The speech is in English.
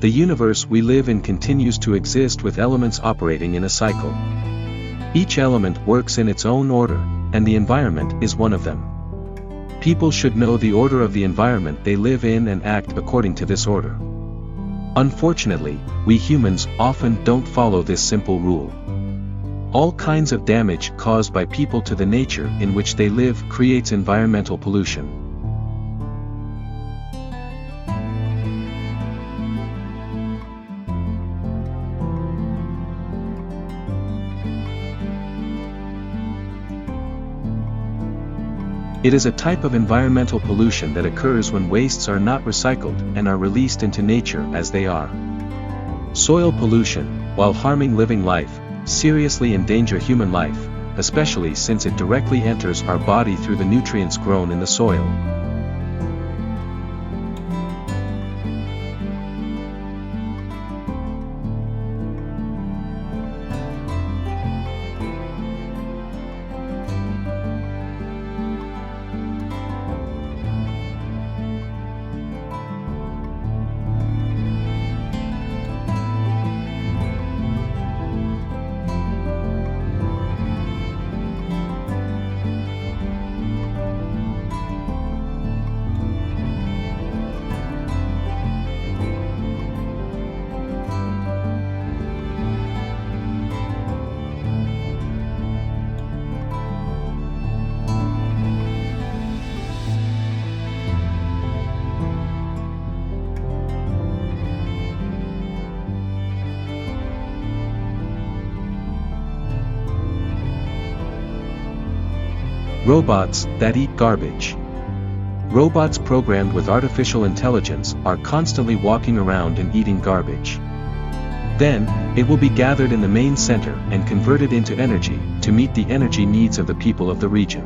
The universe we live in continues to exist with elements operating in a cycle. Each element works in its own order, and the environment is one of them. People should know the order of the environment they live in and act according to this order. Unfortunately, we humans often don't follow this simple rule. All kinds of damage caused by people to the nature in which they live creates environmental pollution. It is a type of environmental pollution that occurs when wastes are not recycled and are released into nature as they are. Soil pollution, while harming living life, seriously endanger human life, especially since it directly enters our body through the nutrients grown in the soil. Robots that eat garbage. Robots programmed with artificial intelligence are constantly walking around and eating garbage. Then, it will be gathered in the main center and converted into energy to meet the energy needs of the people of the region.